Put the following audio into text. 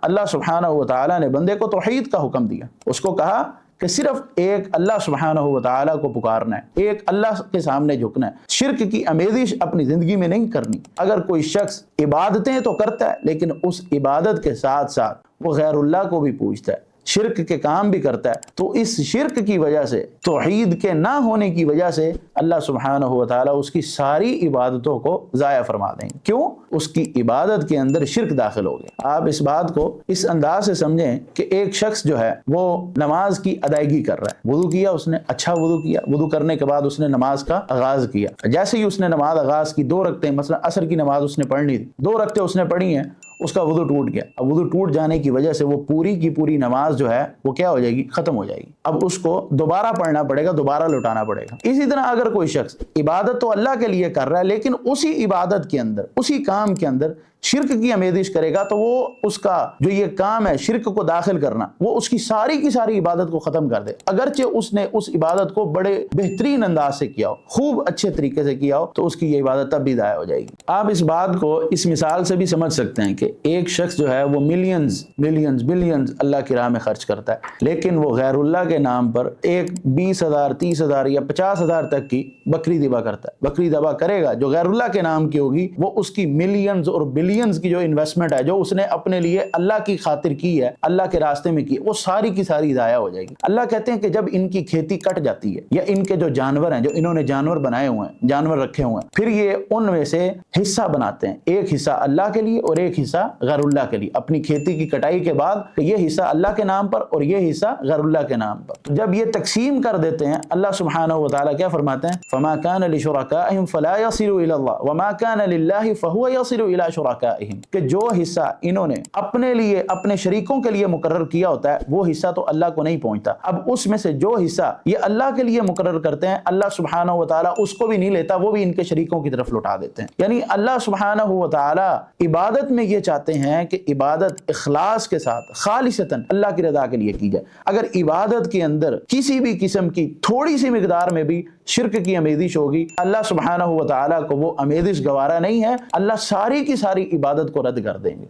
اللہ سبحانہ و تعالیٰ نے بندے کو توحید کا حکم دیا، اس کو کہا کہ صرف ایک اللہ سبحانہ و تعالیٰ کو پکارنا ہے، ایک اللہ کے سامنے جھکنا ہے، شرک کی آمیزش اپنی زندگی میں نہیں کرنی۔ اگر کوئی شخص عبادتیں تو کرتا ہے لیکن اس عبادت کے ساتھ ساتھ وہ غیر اللہ کو بھی پوجتا ہے، شرک کے کام بھی کرتا ہے، تو اس شرک کی وجہ سے، توحید کے نہ ہونے کی وجہ سے اللہ سبحانہ و تعالیٰ اس کی ساری عبادتوں کو ضائع فرما دیں گے۔ کیوں؟ اس کی عبادت کے اندر شرک داخل ہو گیا۔ آپ اس بات کو اس انداز سے سمجھیں کہ ایک شخص جو ہے وہ نماز کی ادائیگی کر رہا ہے، وضو کیا اس نے، اچھا وضو کیا، وضو کرنے کے بعد اس نے نماز کا آغاز کیا، جیسے ہی اس نے نماز آغاز کی، 2 رکعتیں مثلا عصر کی نماز اس نے پڑھنی تھی، 2 رکعتیں اس نے پڑھی ہیں، اس کا وضو ٹوٹ گیا۔ اب وضو ٹوٹ جانے کی وجہ سے وہ پوری کی پوری نماز جو ہے وہ کیا ہو جائے گی؟ ختم ہو جائے گی۔ اب اس کو دوبارہ پڑھنا پڑے گا، دوبارہ لوٹانا پڑے گا۔ اسی طرح اگر کوئی شخص عبادت تو اللہ کے لیے کر رہا ہے لیکن اسی عبادت کے اندر، اسی کام کے اندر شرک کی آمیزش کرے گا، تو وہ اس کا جو یہ کام ہے شرک کو داخل کرنا، وہ اس کی ساری عبادت کو ختم کر دے، اگرچہ اس نے اس عبادت کو بڑے بہترین انداز سے کیا ہو، خوب اچھے طریقے سے کیا ہو، تو اس کی یہ عبادت تب بھی ضائع ہو جائے گی۔ آپ اس بات کو اس مثال سے بھی سمجھ سکتے ہیں کہ ایک شخص جو ہے وہ ملینز بلینز اللہ کی راہ میں خرچ کرتا ہے، لیکن وہ غیر اللہ کے نام پر ایک 20,000 30,000 یا 50,000 تک کی بکری ذبح کرتا ہے۔ بکری ذبح کرے گا جو غیر اللہ کے نام کی ہوگی، وہ اس کی ملینز اور بلینز کی جو انویسٹمنٹ ہے، جو اس نے اپنے لیے اللہ کی خاطر کی ہے، اللہ کے راستے میں کی، وہ ساری کی ساری ضائع ہو جائے گی۔ اللہ کہتے ہیں کہ جب ان کی کھیتی کٹ جاتی ہے یا ان کے جو جانور ہیں، جو انہوں نے جانور بنائے ہوئے ہیں، جانور رکھے ہوئے ہیں، پھر یہ ان میں سے حصہ بناتے ہیں، ایک حصہ اللہ کے لیے اور ایک حصہ غیر اللہ کے لیے، اپنی کھیتی کی کٹائی کے بعد کہ یہ حصہ اللہ کے نام پر اور یہ حصہ غیر اللہ کے نام پر۔ جب یہ تقسیم کر دیتے ہیں، اللہ سبحانہ و تعالیٰ کیا فرماتے ہیں؟ فما كان لشركائهم فلا يصل الى الله وما كان لله فهو يصل الى شركائهم، کہ جو حصہ انہوں نے اپنے لیے، اپنے شریکوں کے لیے مقرر کیا ہوتا ہے، وہ حصہ تو اللہ کو نہیں پہنچتا۔ اب اس میں سے جو حصہ یہ اللہ کے لیے مقرر کرتے ہیں، اللہ سبحانہ و تعالیٰ اس کو بھی نہیں لیتا، وہ بھی ان کے شریکوں کی طرف لوٹا دیتے ہیں۔ یعنی اللہ سبحانہ و تعالیٰ عبادت میں یہ چاہتے ہیں کہ عبادت اخلاص کے ساتھ خالصتاً اللہ کی رضا کے لیے کی جائے۔ اگر عبادت کے اندر کسی بھی قسم کی تھوڑی سی مقدار میں بھی شرک کی آمیزش ہوگی، اللہ سبحانہ و تعالیٰ کو وہ آمیزش گوارا نہیں ہے، اللہ ساری کی ساری عبادت کو رد کر دیں گے۔